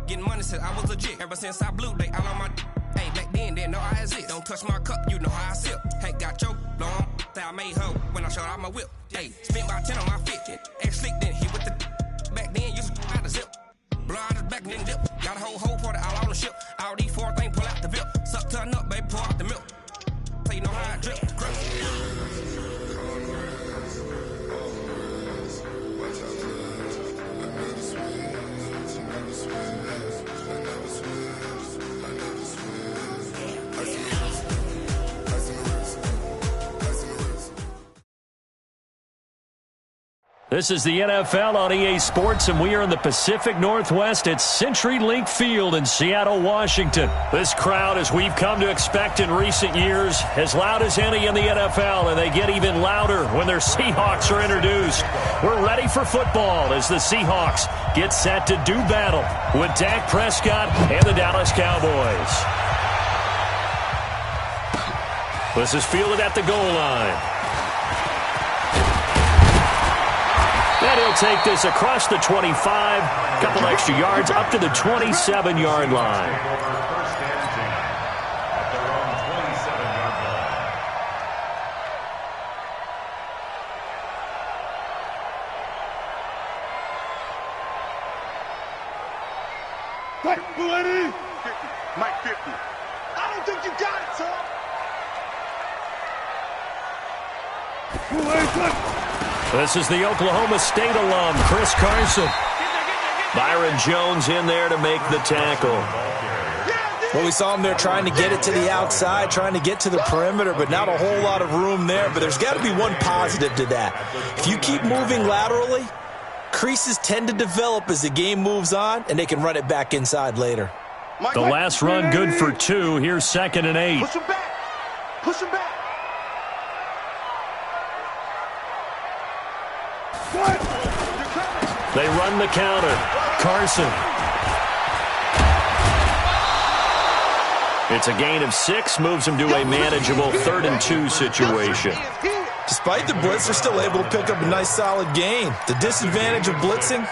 Getting money since I was legit. Ever since I blew, they all on my. Hey, back then, didn't know I exist. Don't touch my cup, you know how I sip. Hey, got your long that I made her when I showed out my whip. Hey, spent about 10 on my fit. Ex slick, then hit with the. Back then, used to out the zip. Blow out his back, then dip. Got a whole party all on the ship. All these 4 things, pull out the VIP. Suck, turn up, baby, pour out the milk. So you know how I drip. This is the NFL on EA Sports, and we are in the Pacific Northwest at CenturyLink Field in Seattle, Washington. This crowd, as we've come to expect in recent years, as loud as any in the NFL, and they get even louder when their Seahawks are introduced. We're ready for football as the Seahawks get set to do battle with Dak Prescott and the Dallas Cowboys. This is fielded at the goal line. And he'll take this across the 25, a couple extra yards up to the 27-yard line. Mike 50. I don't think you got it, son. This is the Oklahoma State alum, Chris Carson. Byron Jones in there to make the tackle. Well, we saw him there trying to get it to the outside, trying to get to the perimeter, but not a whole lot of room there. But there's got to be one positive to that. If you keep moving laterally, creases tend to develop as the game moves on, and they can run it back inside later. The last run good for 2. Here's 2nd and 8. Push him back. Push him back. They run the counter. Carson. It's a gain of 6, moves him to a manageable 3rd and 2 situation. Despite the blitz, they're still able to pick up a nice solid gain. The disadvantage of blitzing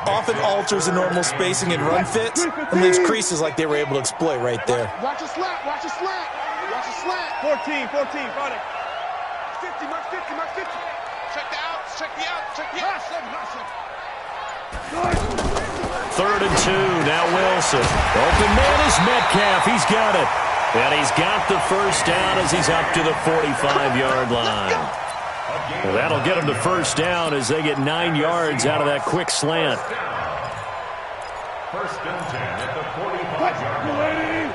often alters the normal spacing and run fits and leaves creases like they were able to exploit right there. Watch a slant, watch a slant. Watch a slant. 14, got it. 50, Mark 50, Mark 50. Check the outs, check the outs, check the outs. 3rd and 2, now Wilson. Open man is Metcalf, he's got it. And he's got the first down as he's up to the 45-yard line. Well, that'll get him to first down as they get 9 yards out of that quick slant. First and 10 at the 45-yard line.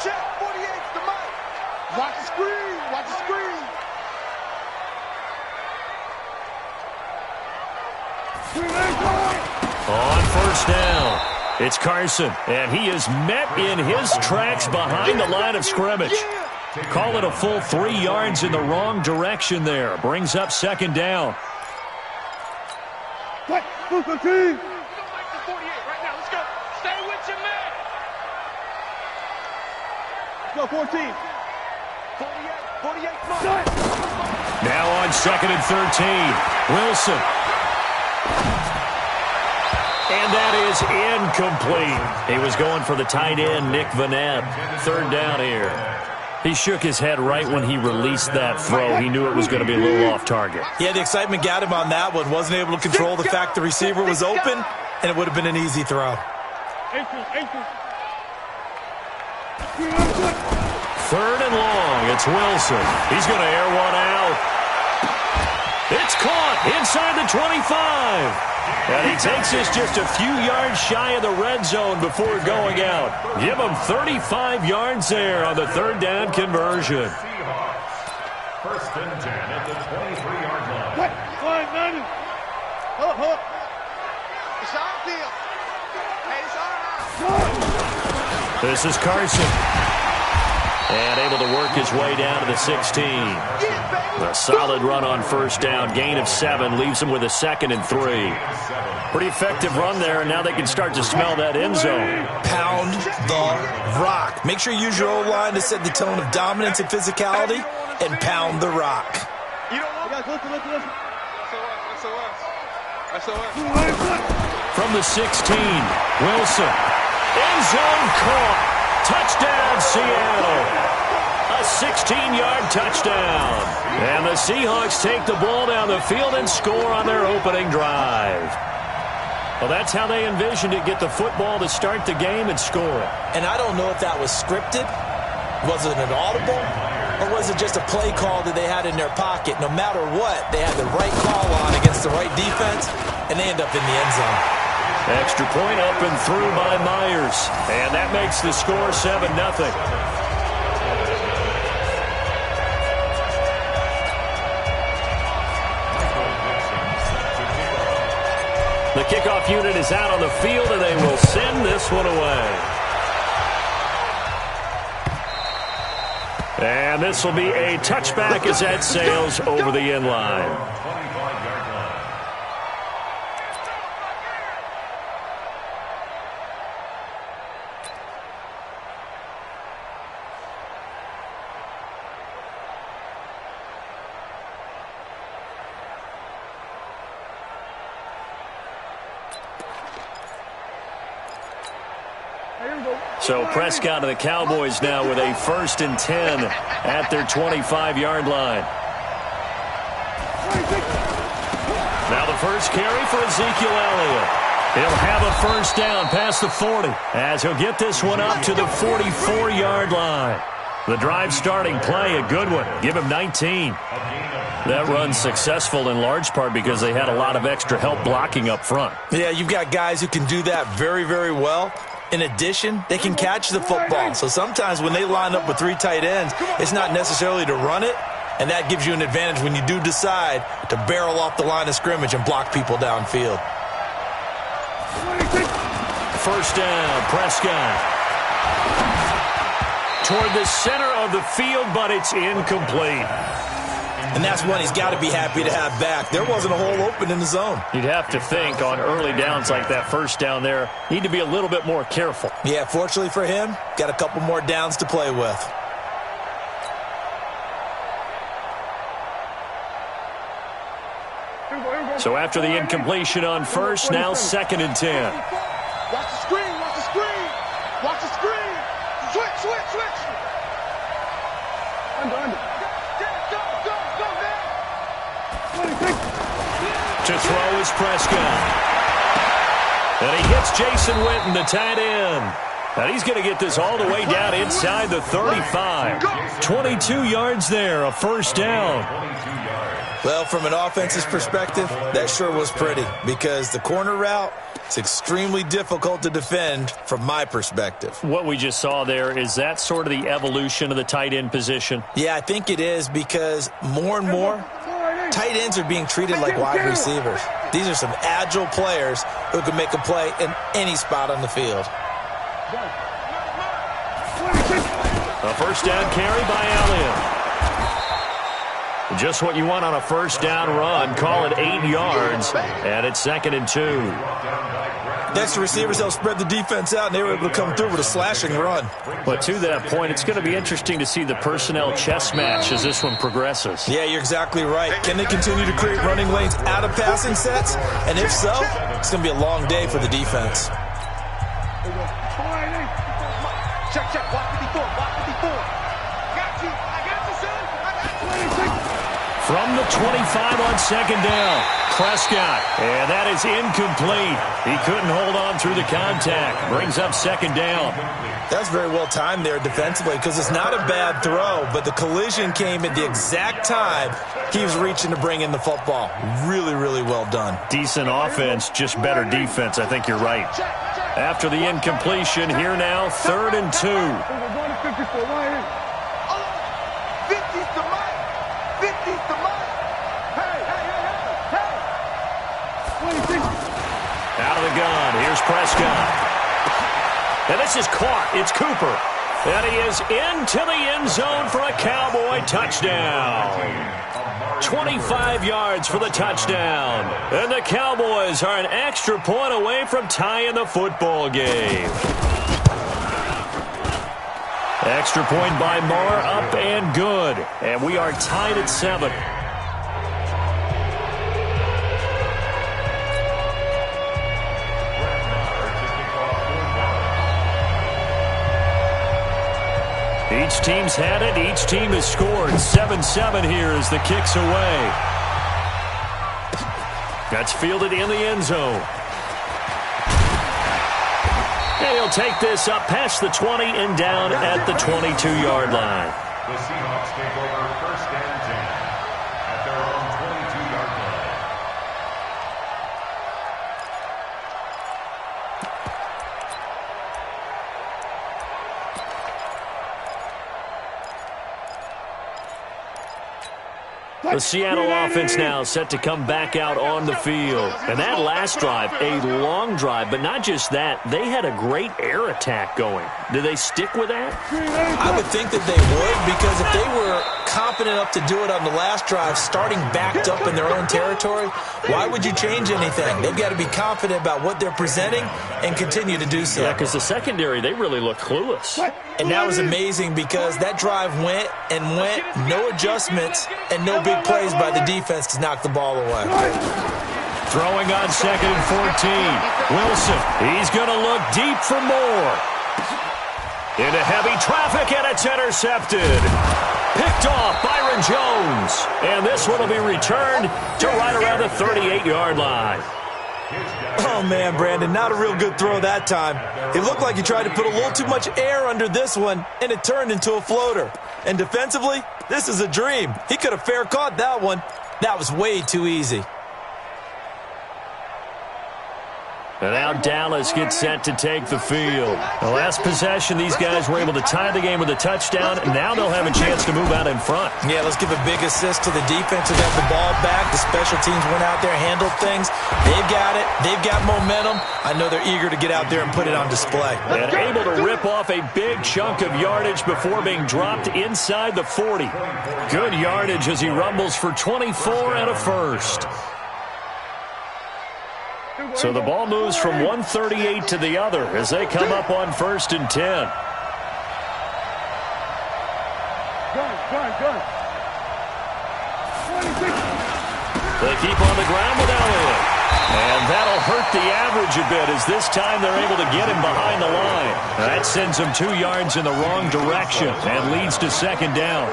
Check, 48's the mic. Watch the screen, watch the screen. On first down, it's Carson, and he is met in his tracks behind the line of scrimmage. Call it a full 3 yards in the wrong direction there. Brings up 2nd down. What? Go, go, team. Let's go, 48 right now. Let's go. Stay with your man. Let's go, 14. 48, come on. Now on 2nd and 13, Wilson. And that is incomplete. He was going for the tight end, Nick Vanette. 3rd down here. He shook his head right when he released that throw. He knew it was going to be a little off target. Yeah, the excitement got him on that one. Wasn't able to control the fact the receiver was open, and it would have been an easy throw. 3rd and long. It's Wilson. He's going to air one out. It's caught inside the 25. And he takes this just a few yards shy of the red zone before going out. Give him 35 yards there on the 3rd down conversion. First and 10 at the 23-yard line. It's our deal. Hey, it's our house. This is Carson. And able to work his way down to the 16. A solid run on first down. Gain of 7 leaves him with a 2nd and 3. Pretty effective run there, and now they can start to smell that end zone. Pound the rock. Make sure you use your O-line to set the tone of dominance and physicality, and pound the rock. You know what? SOS. From the 16, Wilson. End zone caught. Touchdown, Seattle. A 16-yard touchdown. And the Seahawks take the ball down the field and score on their opening drive. Well, that's how they envisioned it, get the football to start the game and score it. And I don't know if that was scripted. Was it an audible? Or was it just a play call that they had in their pocket? No matter what, they had the right call on against the right defense, and they end up in the end zone. Extra point up and through by Myers. And that makes the score 7-0. The kickoff unit is out on the field, and they will send this one away. And this will be a touchback as that sails over the end line. So Prescott and the Cowboys now with a 1st and 10 at their 25-yard line. Now the first carry for Ezekiel Elliott. He'll have a first down past the 40 as he'll get this one up to the 44-yard line. The drive starting play, a good one. Give him 19. That run's successful in large part because they had a lot of extra help blocking up front. Yeah, you've got guys who can do that very, very well. In addition, they can catch the football. So sometimes when they line up with 3 tight ends, it's not necessarily to run it, and that gives you an advantage when you do decide to barrel off the line of scrimmage and block people downfield. First down, Prescott. Toward the center of the field, but it's incomplete. And that's one he's got to be happy to have back. There wasn't a hole open in the zone. You'd have to think on early downs like that first down there, need to be a little bit more careful. Yeah, fortunately for him, got a couple more downs to play with. So after the incompletion on first, now 2nd and 10. Watch the screen, watch the screen. Watch the screen. Switch. Under. To throw is Prescott. And he hits Jason Witten, the tight end. And he's going to get this all the way down inside the 35. 22 yards there, a first down. Well, from an offense's perspective, that sure was pretty because the corner route is extremely difficult to defend from my perspective. What we just saw there, is that sort of the evolution of the tight end position? Yeah, I think it is because more and more, tight ends are being treated like wide receivers. These are some agile players who can make a play in any spot on the field. A first down carry by Elliott. Just what you want on a first down run. Call it 8 yards, and it's 2nd and 2. Next to receivers, they'll spread the defense out, and they were able to come through with a slashing run. But to that point, it's going to be interesting to see the personnel chess match as this one progresses. Yeah, you're exactly right. Can they continue to create running lanes out of passing sets? And if so, it's going to be a long day for the defense. Check. Block 54. Got you, son. From the 25 on 2nd down, Prescott. And that is incomplete. He couldn't hold on through the contact. Brings up 2nd down. That's very well timed there defensively because it's not a bad throw, but the collision came at the exact time he was reaching to bring in the football. Really, really well done. Decent offense, just better defense. I think you're right. After the incompletion, here now, 3rd and 2. Out of the gun, here's Prescott. And this is caught. It's Cooper. And he is into the end zone for a Cowboy touchdown. 25 yards for the touchdown. And the Cowboys are an extra point away from tying the football game. Extra point by Marr, up and good. And we are tied at 7. Each team's had it. Each team has scored. 7-7 here as the kick's away. That's fielded in the end zone. And he'll take this up past the 20 and down at the 22-yard line. The Seahawks take over 1st and 10 at their own 22-yard line. The Seattle offense now set to come back out on the field. And that last drive, a long drive, but not just that, they had a great air attack going. Do they stick with that? I would think that they would, because if they were confident enough to do it on the last drive, starting backed up in their own territory, why would you change anything? They've got to be confident about what they're presenting and continue to do so. Yeah, because the secondary, they really look clueless. And that was amazing because that drive went and went, no adjustments and no big plays by the defense to knock the ball away. Throwing on 2nd and 14. Wilson, he's going to look deep for more. Into heavy traffic, and it's intercepted. Picked off Byron Jones. And this one will be returned to right around the 38-yard line. Oh, man, Brandon, not a real good throw that time. It looked like he tried to put a little too much air under this one, and it turned into a floater. And defensively, this is a dream. He could have fair caught that one. That was way too easy. And now Dallas gets set to take the field. The last possession, these guys were able to tie the game with a touchdown, and now they'll have a chance to move out in front. Yeah, let's give a big assist to the defense who got the ball back. The special teams went out there, handled things. They've got it. They've got momentum. I know they're eager to get out there and put it on display. And able to rip off a big chunk of yardage before being dropped inside the 40. Good yardage as he rumbles for 24 and a first. So the ball moves from 138 to the other as they come up on 1st and 10. They keep on the ground with Elliott. And that'll hurt the average a bit as this time they're able to get him behind the line. That sends him 2 yards in the wrong direction and leads to 2nd down.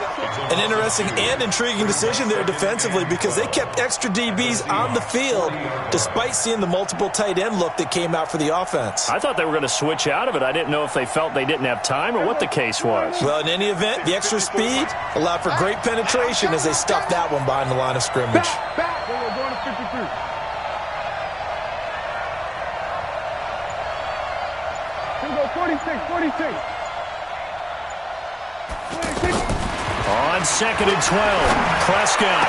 An interesting and intriguing decision there defensively because they kept extra DBs on the field despite seeing the multiple tight end look that came out for the offense. I thought they were going to switch out of it. I didn't know if they felt they didn't have time or what the case was. Well, in any event, the extra speed allowed for great penetration as they stuffed that one behind the line of scrimmage. We're going to 53. Here we go, 46. On 2nd and 12, Prescott.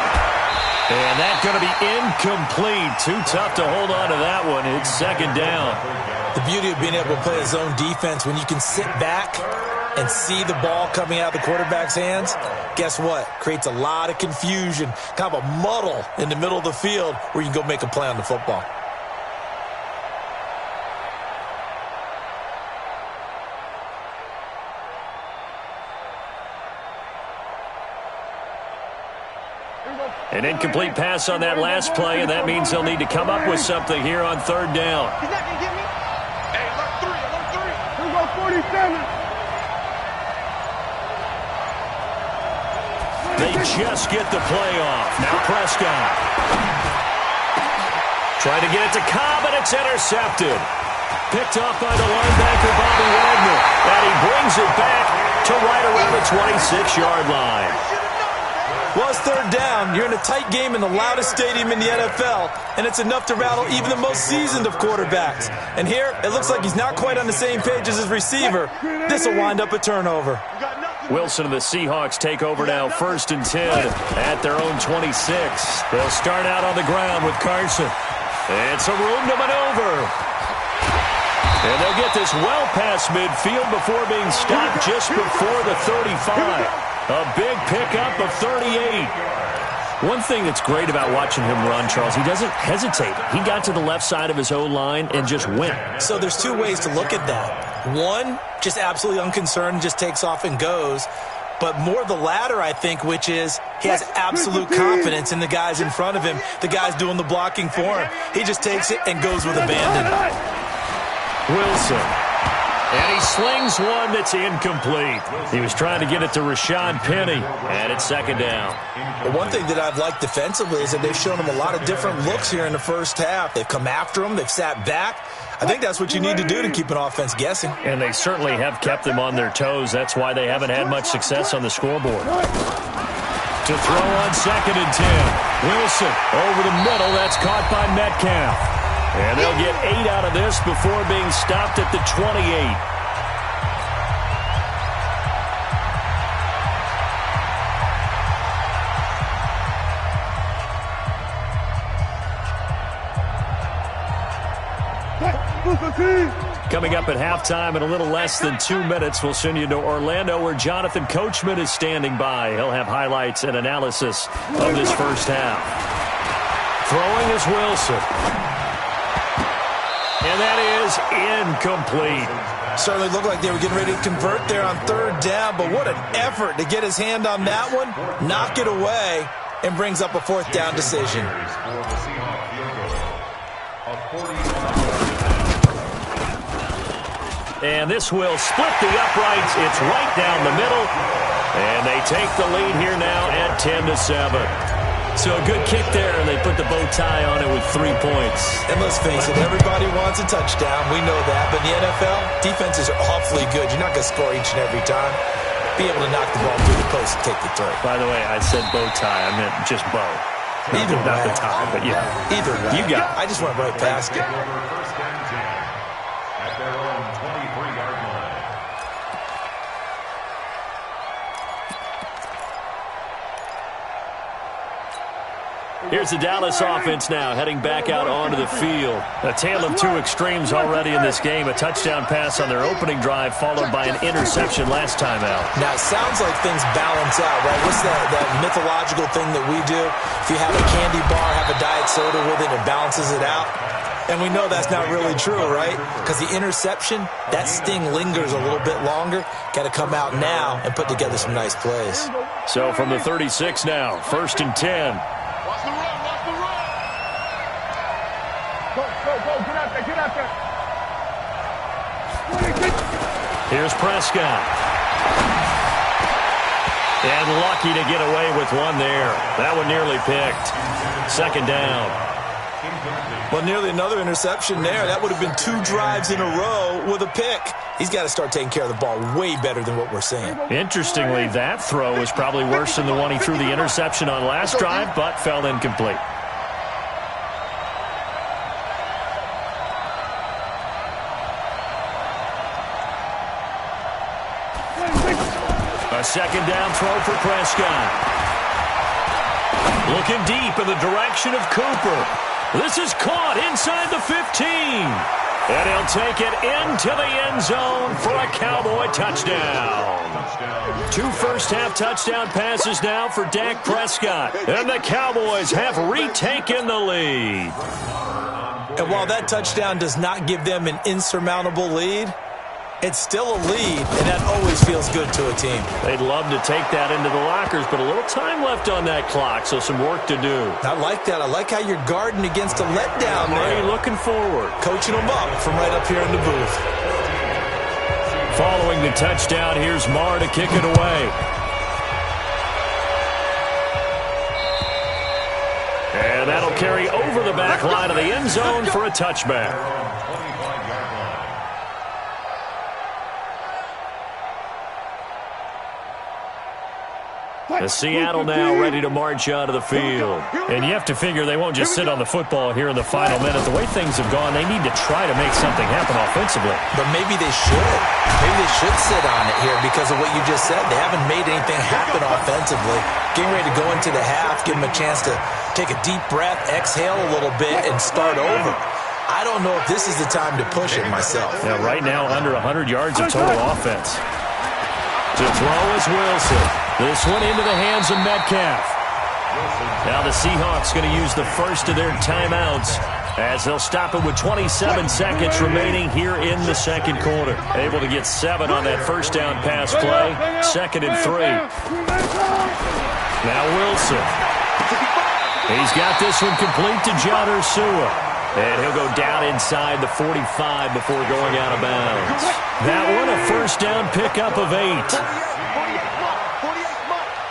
And that's going to be incomplete. Too tough to hold on to that one. It's 2nd down. The beauty of being able to play a zone defense when you can sit back and see the ball coming out of the quarterback's hands, guess what? Creates a lot of confusion, kind of a muddle in the middle of the field where you can go make a play on the football. An incomplete pass on that last play, and that means they'll need to come up with something here on 3rd down. He's not going to get me. Hey, alert 3. Here we go, 47. They just get the play off. Now Prescott. Trying to get it to Cobb, and it's intercepted. Picked off by the linebacker, Bobby Wagner. And he brings it back to right around the 26-yard line. Well, it's 3rd down. You're in a tight game in the loudest stadium in the NFL, and it's enough to rattle even the most seasoned of quarterbacks. And here, it looks like he's not quite on the same page as his receiver. This will wind up a turnover. Wilson and the Seahawks take over now 1st and 10 at their own 26. They'll start out on the ground with Carson. It's a room to maneuver. And they'll get this well past midfield before being stopped just before the 35. A big pickup of 38. One thing that's great about watching him run, Charles, he doesn't hesitate. He got to the left side of his O-line and just went. So there's 2 ways to look at that. One, just absolutely unconcerned, just takes off and goes. But more the latter, I think, which is he has absolute confidence in the guys in front of him, the guys doing the blocking for him. He just takes it and goes with abandon. Wilson. And he slings one that's incomplete. He was trying to get it to Rashad Penny, and it's second down. Well, one thing that I've liked defensively is that they've shown him a lot of different looks here in the first half. They've come after him. They've sat back. I think that's what you need to do to keep an offense guessing. And they certainly have kept them on their toes. That's why they haven't had much success on the scoreboard. To throw on 2nd and 10. Wilson over the middle. That's caught by Metcalf. And they'll get 8 out of this before being stopped at the 28. Coming up at halftime in a little less than 2 minutes, we'll send you to Orlando where Jonathan Coachman is standing by. He'll have highlights and analysis of this first half. Throwing is Wilson. And that is incomplete. Certainly looked like they were getting ready to convert there on 3rd down, but what an effort to get his hand on that one, knock it away, and brings up a 4th down decision. And this will split the uprights. It's right down the middle. And they take the lead here now at 10-7. So a good kick there, and they put the bow tie on it with 3 points. And let's face it, everybody wants a touchdown. We know that. But in the NFL, defenses are awfully good. You're not going to score each and every time. Be able to knock the ball through the post and take the throw. By the way, I said bow tie. I meant just bow. Either way. Not the tie, but yeah. Either way. You got it. I just went right past it. Here's the Dallas offense now, heading back out onto the field. A tale of 2 extremes already in this game. A touchdown pass on their opening drive, followed by an interception last time out. Now, it sounds like things balance out, right? What's that mythological thing that we do? If you have a candy bar, have a diet soda with it, it balances it out. And we know that's not really true, right? Because the interception, that sting lingers a little bit longer. Got to come out now and put together some nice plays. So from the 36 now, 1st and 10. Watch the run, watch the run. Go, get out there, get out there. Here's Prescott. And lucky to get away with one there. That one nearly picked. 2nd down. Well, nearly another interception there. That would have been 2 drives in a row with a pick. He's got to start taking care of the ball way better than what we're seeing. Interestingly, that throw was probably worse than the one he threw the interception on last drive, but fell incomplete. A 2nd down throw for Prescott. Looking deep in the direction of Cooper. This is caught inside the 15. And he'll take it into the end zone for a Cowboy touchdown. 2 first-half touchdown passes now for Dak Prescott. And the Cowboys have retaken the lead. And while that touchdown does not give them an insurmountable lead, it's still a lead, and that always feels good to a team. They'd love to take that into the lockers, but a little time left on that clock, so some work to do. I like that. I like how you're guarding against a letdown there. Are you looking forward? Coaching them up from right up here in the booth. Following the touchdown, here's Marr to kick it away. And that'll carry over the back line of the end zone for a touchback. The Seattle now ready to march out of the field. And you have to figure they won't just sit on the football here in the final minute. The way things have gone, they need to try to make something happen offensively. But maybe they should. Maybe they should sit on it here because of what you just said. They haven't made anything happen offensively. Getting ready to go into the half, give them a chance to take a deep breath, exhale a little bit, and start over. I don't know if this is the time to push it myself. Yeah, right now under 100 yards of total offense. To throw is Wilson. This one into the hands of Metcalf. Now the Seahawks going to use the first of their timeouts as they'll stop it with 27 seconds remaining here in the second quarter. Able to get 7 on that first down pass play. 2nd and 3. Now Wilson. He's got this one complete to John Ursua. And he'll go down inside the 45 before going out of bounds. That one a first down pickup of 8.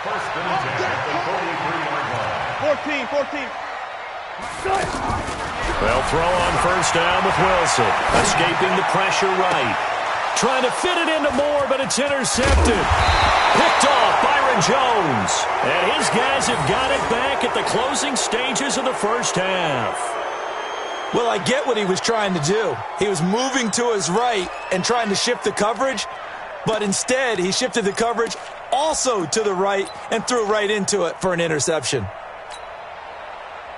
First and 10 at the 43-yard line. 14. They'll throw on first down with Wilson. Escaping the pressure right. Trying to fit it into Moore, but it's intercepted. Picked off Byron Jones. And his guys have got it back at the closing stages of the first half. Well, I get what he was trying to do. He was moving to his right and trying to shift the coverage, but instead he shifted the coverage also to the right and threw right into it for an interception.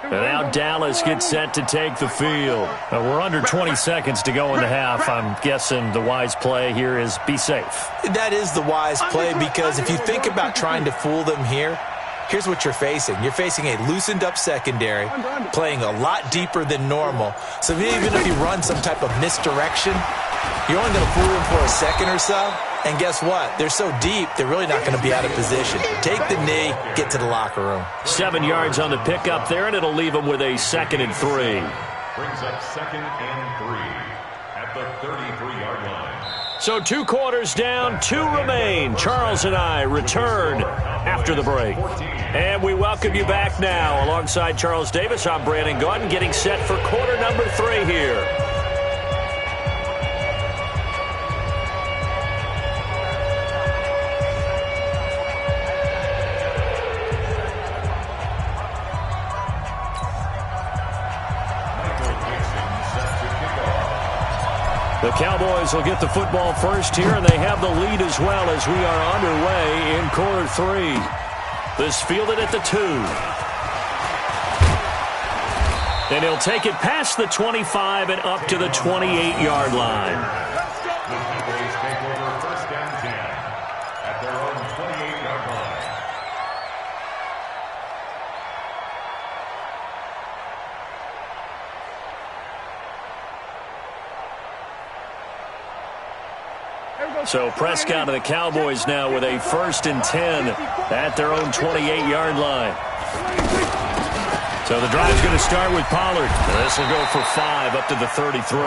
And now Dallas gets set to take the field. We're under 20 seconds to go in the half. I'm guessing the wise play here is be safe. That is the wise play, because if you think about trying to fool them here, here's what you're facing. You're facing a loosened up secondary, playing a lot deeper than normal. So even if you run some type of misdirection, you're only going to fool them for a second or so. And guess what? They're so deep, they're really not going to be out of position. Take the knee, get to the locker room. 7 yards on the pickup there, and it'll leave them with a 2nd and 3. Brings up 2nd and 3 at the 33-yard line. So 2 quarters down, 2 remain. Charles and I return after the break. And we welcome you back now. Alongside Charles Davis, I'm Brandon Gaudin, getting set for quarter number 3 here. The Cowboys will get the football first here, and they have the lead as well as we are underway in quarter 3. This fielded at the 2. And he'll take it past the 25 and up to the 28-yard line. The Cowboys take over first and 10 at their own 28-yard line. So Prescott and the Cowboys now with a 1st and 10 at their own 28-yard line. So the drive's going to start with Pollard. This will go for 5 up to the 33.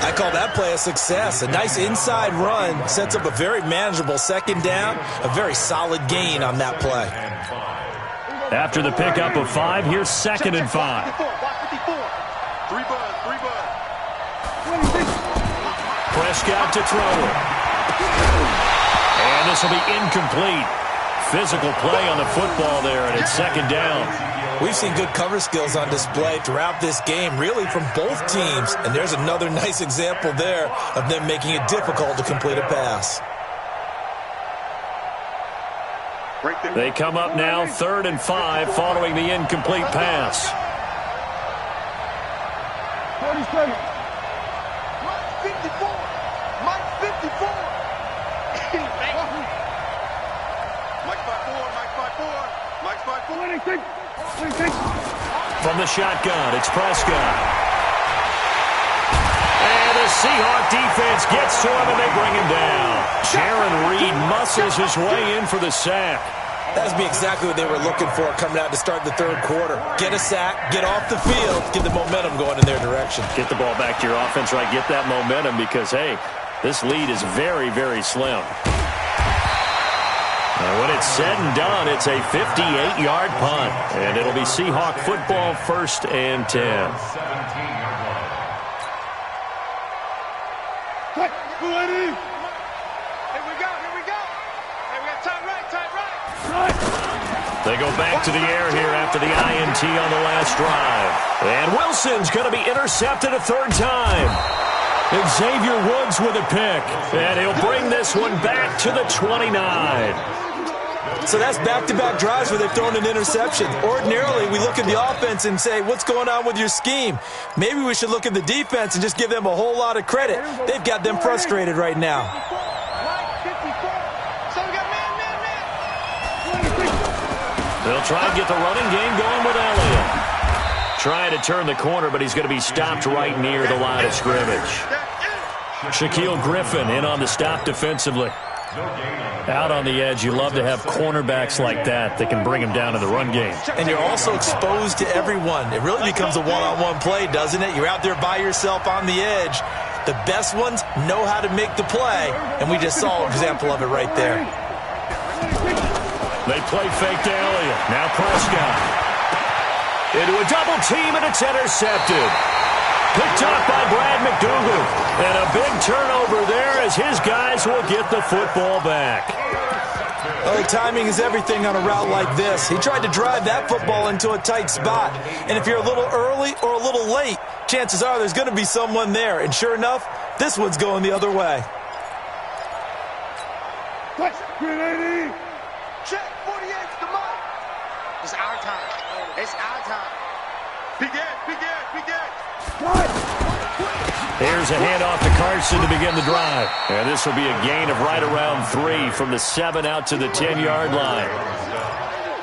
I call that play a success. A nice inside run sets up a very manageable 2nd down, a very solid gain on that play. After the pickup of 5, here's 2nd and 5. 3 bud. Prescott to throw it. And this will be incomplete. Physical play on the football there, and it's 2nd down. We've seen good cover skills on display throughout this game, really from both teams. And there's another nice example there of them making it difficult to complete a pass. They come up now 3rd and 5 following the incomplete pass. 47. Mike 54. Mike 54. Mike 54. From the shotgun, it's Prescott. And the Seahawk defense gets to him, and they bring him down. Jaron Reed muscles his way in for the sack. That's exactly what they were looking for coming out to start the 3rd quarter. Get a sack, get off the field, get the momentum going in their direction. Get the ball back to your offense, right? Get that momentum because, hey, this lead is very, very slim. And when it's said and done, it's a 58-yard punt. And it'll be Seahawk football 1st and 10. 17-yard line. Here we go. Hey, we got tight right. They go back to the air here after the INT on the last drive. And Wilson's going to be intercepted a 3rd time. Xavier Woods with a pick. And he'll bring this one back to the 29. So that's back-to-back drives where they've thrown an interception. Ordinarily, we look at the offense and say, what's going on with your scheme? Maybe we should look at the defense and just give them a whole lot of credit. They've got them frustrated right now. They'll try and get the running game going with Elliott. Trying to turn the corner, but he's going to be stopped right near the line of scrimmage. Shaquille Griffin in on the stop defensively. Out on the edge, you love to have cornerbacks like that can bring them down in the run game. And you're also exposed to everyone. It really becomes a one-on-one play, doesn't it? You're out there by yourself on the edge. The best ones know how to make the play, and we just saw an example of it right there. They play fake to Elliott. Now Prescott. Into a double team, and it's intercepted. Picked up by Brad McDougal. And a big turnover there as his guys will get the football back. Oh, timing is everything on a route like this. He tried to drive that football into a tight spot. And if you're a little early or a little late, chances are there's going to be someone there. And sure enough, this one's going the other way. Check, 48's the mark. It's our time. It's our time. Begin. Here's a handoff to Carson to begin the drive. And this will be a gain of right around 3 from the 7 out to the 10-yard line.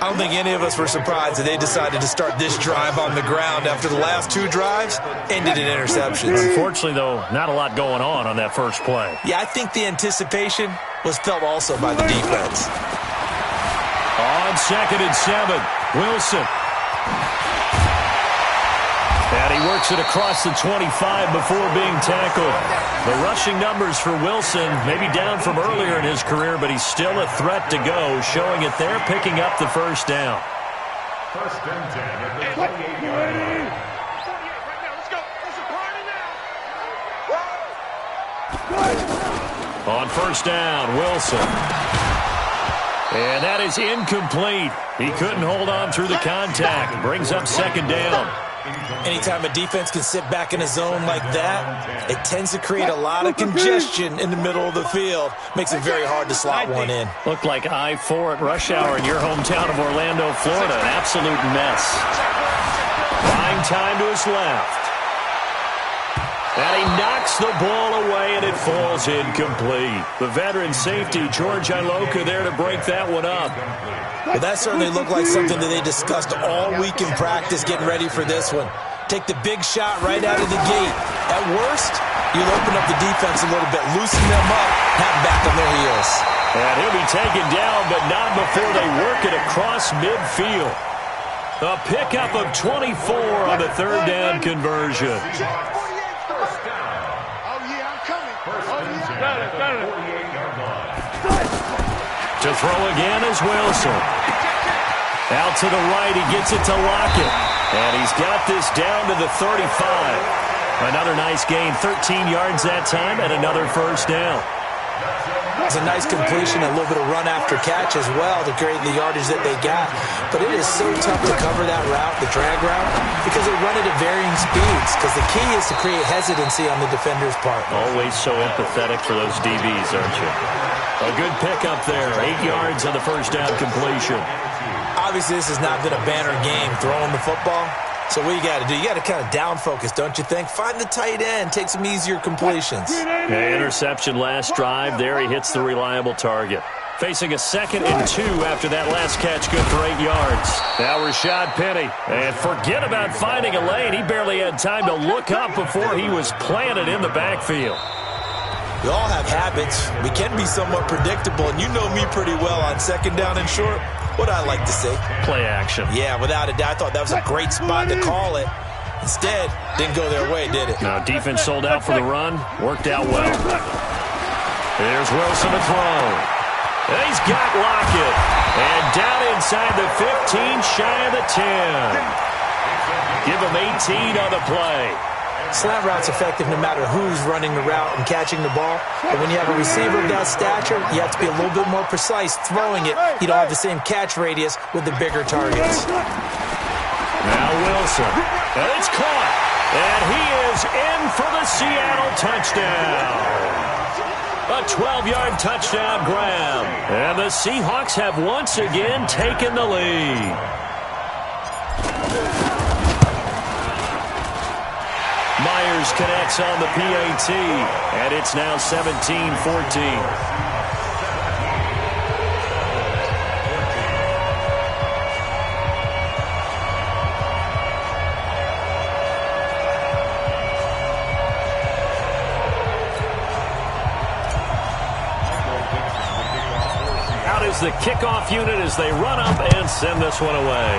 I don't think any of us were surprised that they decided to start this drive on the ground after the last 2 drives ended in interceptions. Unfortunately, though, not a lot going on that first play. Yeah, I think the anticipation was felt also by the defense. On 2nd and 7, Wilson. And he works it across the 25 before being tackled. The rushing numbers for Wilson maybe down from earlier in his career, but he's still a threat to go, showing it there, picking up the first down. First and 10 at the 28-yard line. Let's go. It's a party now. On first down, Wilson. And that is incomplete. He couldn't hold on through the contact. Brings up 2nd down. Anytime a defense can sit back in a zone like that, it tends to create a lot of congestion in the middle of the field. Makes it very hard to slot one in. Looked like I-4 at rush hour in your hometown of Orlando, Florida. An absolute mess. Buying time to his left. And he knocks the ball away, and it falls incomplete. The veteran safety, George Iloka, there to break that one up. Well, that certainly looked like something that they discussed all week in practice getting ready for this one. Take the big shot right out of the gate. At worst, you'll open up the defense a little bit, loosen them up, have them back on their heels. And he'll be taken down, but not before they work it across midfield. A pickup of 24 on the 3rd down conversion. To throw again is Wilson. Out to the right, he gets it to Lockett. And he's got this down to the 35. Another nice gain, 13 yards that time, and another first down. It's a nice completion, a little bit of run after catch as well to create the yardage that they got. But it is so tough to cover that route, the drag route, because they run it at varying speeds. Because the key is to create hesitancy on the defender's part. Always so empathetic for those DBs, aren't you? A good pickup there, 8 yards on the first down completion. Obviously, this has not been a banner game throwing the football. So what you got to do, you got to kind of down focus, don't you think? Find the tight end, take some easier completions. Interception last drive. There he hits the reliable target. Facing a 2nd and 2 after that last catch, good for 8 yards. Now Rashad Penny. And forget about finding a lane. He barely had time to look up before he was planted in the backfield. We all have habits. We can be somewhat predictable, and you know me pretty well on 2nd down and short. What I like to see. Play action. Yeah, without a doubt. I thought that was a great spot to call it. Instead, didn't go their way, did it? Now, defense sold out for the run. Worked out well. Here's Wilson to throw. And he's got Lockett. And down inside the 15, shy of the 10. Give him 18 on the play. Slant route's effective no matter who's running the route and catching the ball. But when you have a receiver of that stature, you have to be a little bit more precise throwing it. You don't have the same catch radius with the bigger targets. Now Wilson. And it's caught. And he is in for the Seattle touchdown. A 12-yard touchdown grab. And the Seahawks have once again taken the lead. Myers connects on the PAT, and it's now 17-14. is the kickoff unit as they run up and send this one away.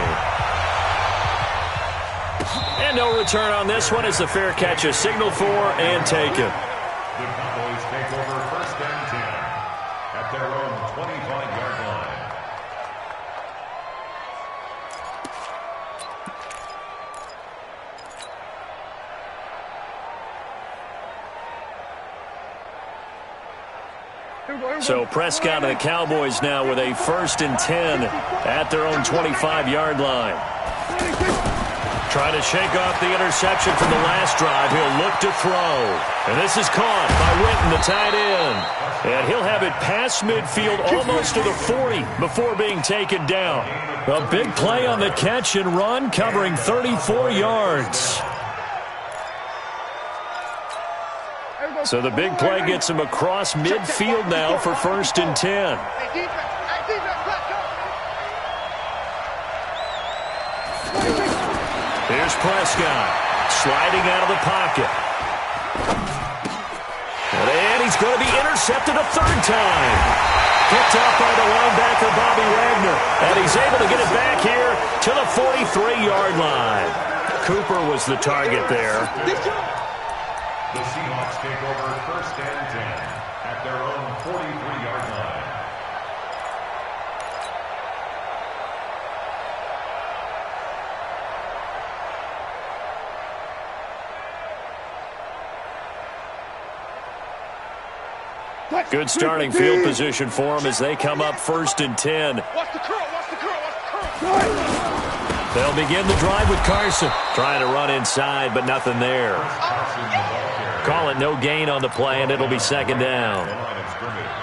And no return on this one as the fair catch is signaled for and taken. The Cowboys take over 1st and 10 at their own 25-yard line. So Prescott and the Cowboys now with a 1st and 10 at their own 25-yard line. Trying to shake off the interception from the last drive. He'll look to throw. And this is caught by Winton, the tight end. And he'll have it past midfield almost to the 40 before being taken down. A big play on the catch and run, covering 34 yards. So the big play gets him across midfield now for 1st and 10. Here's Prescott sliding out of the pocket. And he's going to be intercepted a 3rd time. Picked up by the linebacker, Bobby Wagner. And he's able to get it back here to the 43-yard line. Cooper was the target there. The Seahawks take over 1st and 10 at their own 43-yard line. Good starting field position for them as they come up 1st and 10. Watch the curl, watch the curl, watch the curl. They'll begin the drive with Carson. Trying to run inside, but nothing there. Call it no gain on the play, and it'll be 2nd down.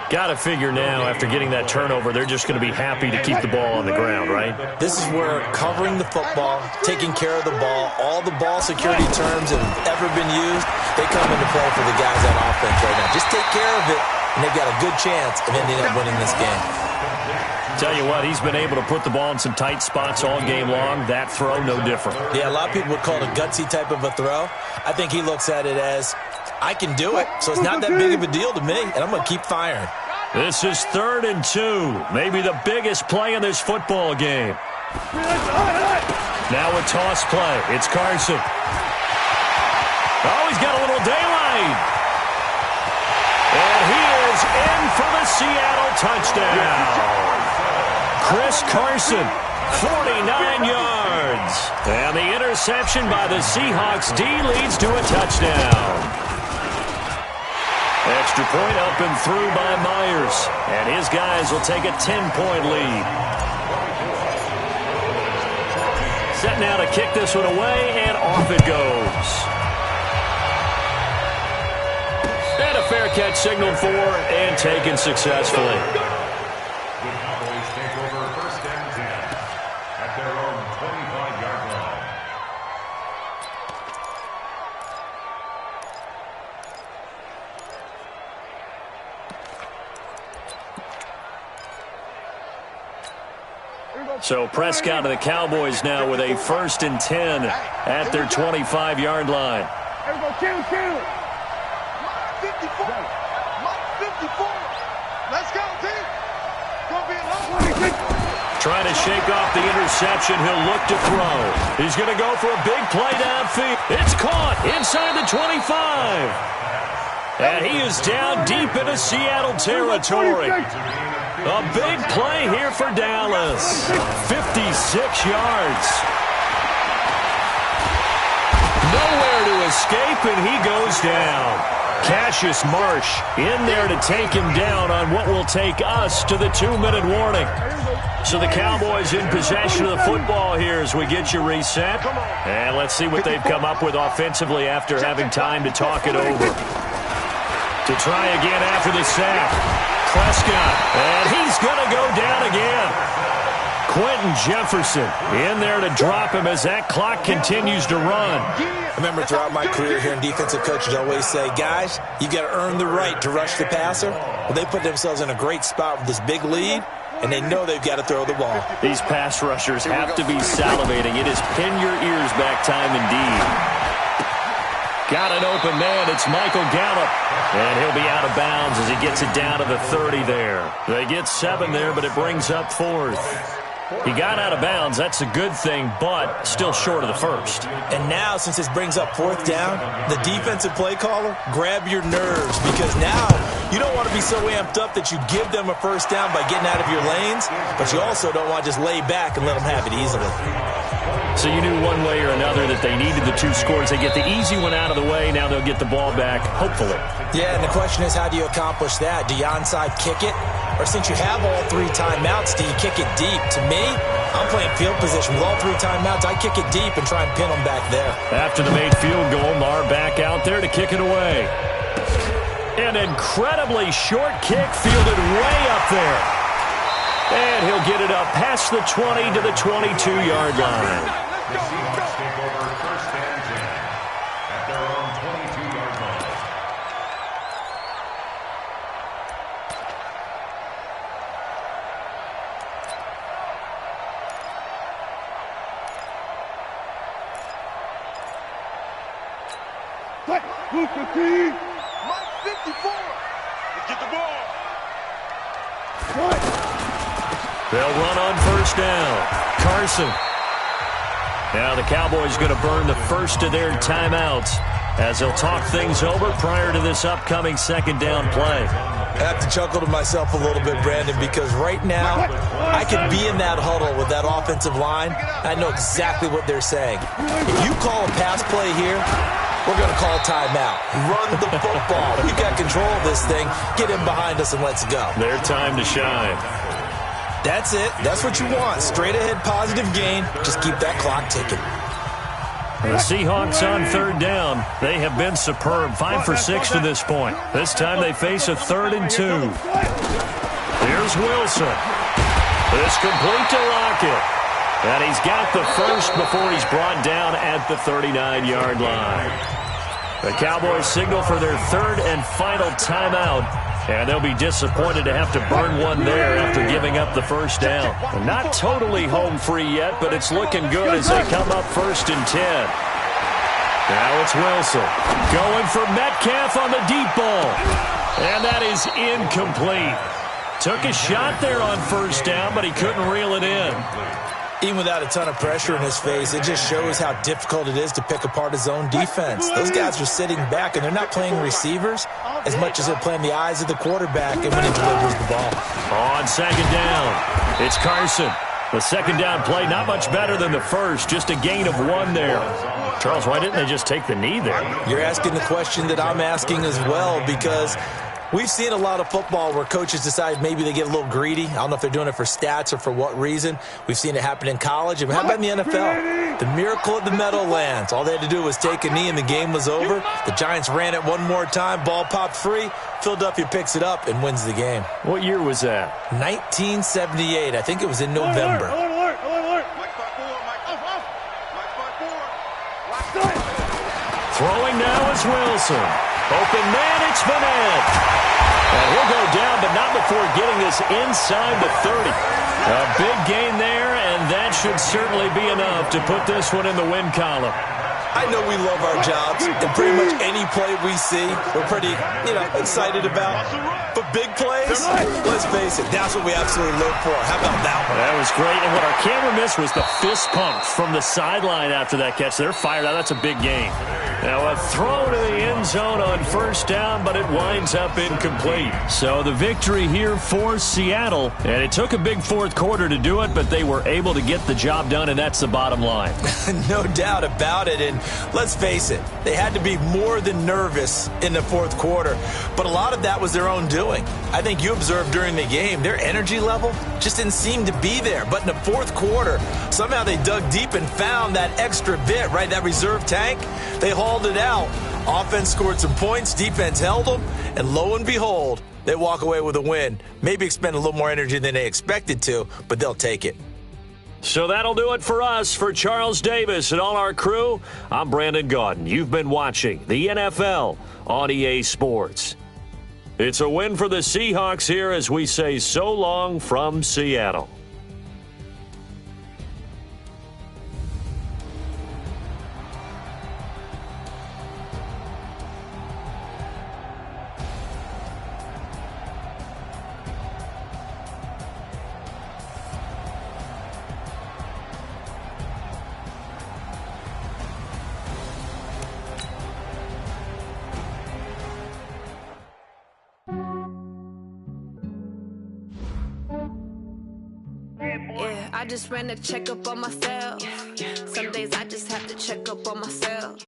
Got to figure now, after getting that turnover, they're just going to be happy to keep the ball on the ground, right? This is where covering the football, taking care of the ball, all the ball security terms that have ever been used, they come into play for the guys on offense right now. Just take care of it, and they've got a good chance of ending up winning this game. Tell you what, he's been able to put the ball in some tight spots all game long. That throw, no different. Yeah, a lot of people would call it a gutsy type of a throw. I think he looks at it as, I can do it, so it's not that big of a deal to me, and I'm going to keep firing. This is 3rd and 2, maybe the biggest play in this football game. Now a toss play. It's Carson. Oh, he's got a little daylight. And he is in for the Seattle touchdown. Chris Carson, 49 yards. And the interception by the Seahawks D leads to a touchdown. Extra point up and through by Myers. And his guys will take a 10-point lead. Set now to kick this one away, and off it goes. And a fair catch signaled for and taken successfully. The Cowboys take over 1st and 10 at their own 25-yard line. So Prescott and the Cowboys now with a 1st and 10 at their 25-yard line. Everybody, kill. 54. 54. Let's go, team. Gonna be a Trying to shake off the interception. He'll look to throw. He's going to go for a big play downfield. It's caught inside the 25. And he is down deep into Seattle territory. A big play here for Dallas. 56 yards. Nowhere to escape, and he goes down. Cassius Marsh in there to take him down on what will take us to the 2-minute warning. So the Cowboys in possession of the football here as we get you reset. And let's see what they've come up with offensively after having time to talk it over. To try again after the sack. Prescott, and he's going to go down again. Quentin Jefferson in there to drop him as that clock continues to run. I remember throughout my career here in defensive coaches always say, guys, you got to earn the right to rush the passer. Well, they put themselves in a great spot with this big lead, and they know they've got to throw the ball. These pass rushers have to be salivating. It is pin your ears back time indeed. Got an open man. It's Michael Gallup. And he'll be out of bounds as he gets it down to the 30 there. They get 7 there, but it brings up 4th. He got out of bounds. That's a good thing, but still short of the first. And now, since this brings up 4th down, the defensive play caller, grab your nerves, because now you don't want to be so amped up that you give them a first down by getting out of your lanes, but you also don't want to just lay back and let them have it easily. So you knew one way or another that they needed the 2 scores. They get the easy one out of the way. Now they'll get the ball back, hopefully. Yeah, and the question is, how do you accomplish that? Do you onside kick it? Or since you have all 3 timeouts, do you kick it deep? To me, I'm playing field position. With all 3 timeouts, I kick it deep and try and pin them back there. After the made field goal, Marr back out there to kick it away. An incredibly short kick fielded way up there. And he'll get it up past the 20 to the 22-yard line. The Seahawks take over 1st and 10 at their own 22-yard line. Mike 54. Let's get the ball. They'll run on 1st down. Carson. Now the Cowboys going to burn the first of their timeouts as they'll talk things over prior to this upcoming 2nd down play. I have to chuckle to myself a little bit, Brandon, because right now I could be in that huddle with that offensive line. I know exactly what they're saying. If you call a pass play here, we're going to call timeout. Run the football. We've got control of this thing. Get in behind us and let's go. Their time to shine. That's it. That's what you want. Straight ahead positive gain. Just keep that clock ticking. The Seahawks on 3rd down. They have been superb. 5 for 6 to this point. This time they face a 3rd and 2. Here's Wilson. It's complete to Lockett. And he's got the first before he's brought down at the 39-yard line. The Cowboys signal for their 3rd and final timeout. And they'll be disappointed to have to burn one there after giving up the first down. Not totally home free yet, but it's looking good as they come up 1st and 10. Now it's Wilson going for Metcalf on the deep ball. And that is incomplete. Took a shot there on 1st down, but he couldn't reel it in. Even without a ton of pressure in his face, it just shows how difficult it is to pick apart his own defense. Those guys are sitting back, and they're not playing receivers as much as they're playing the eyes of the quarterback and when he delivers the ball. On 2nd down, it's Carson. The 2nd down play, not much better than the first, just a gain of 1 there. Charles, why didn't they just take the knee there? You're asking the question that I'm asking as well, because we've seen a lot of football where coaches decide maybe they get a little greedy. I don't know if they're doing it for stats or for what reason. We've seen it happen in college. And how about in the NFL? The miracle of the Meadowlands. All they had to do was take a knee and the game was over. The Giants ran it one more time. Ball popped free. Philadelphia picks it up and wins the game. What year was that? 1978. I think it was in November. Alert. Mike 5-4. Throwing now is Wilson. Open man, it's Vanette. And he'll go down, but not before getting this inside the 30. A big gain there, and that should certainly be enough to put this one in the win column. I know we love our jobs, and pretty much any play we see, we're pretty, excited about. But big plays, let's face it, that's what we absolutely live for. How about that one? That was great, and what our camera missed was the fist pump from the sideline after that catch. They're fired out. That's a big gain. Now a throw to the end zone on 1st down, but it winds up incomplete. So the victory here for Seattle, and it took a big 4th quarter to do it, but they were able to get the job done, and that's the bottom line. No doubt about it, and let's face it, they had to be more than nervous in the 4th quarter, but a lot of that was their own doing. I think you observed during the game, their energy level just didn't seem to be there, but in the 4th quarter, somehow they dug deep and found that extra bit, right, that reserve tank. They hauled it out. Offense scored some points, defense held them, and lo and behold, they walk away with a win. Maybe expend a little more energy than they expected to, but they'll take it. So that'll do it for us. For Charles Davis and all our crew, I'm Brandon Gaudin. You've been watching the NFL on EA Sports. It's a win for the Seahawks here as we say so long from Seattle. I just ran a checkup on myself. Some days I just have to check up on myself.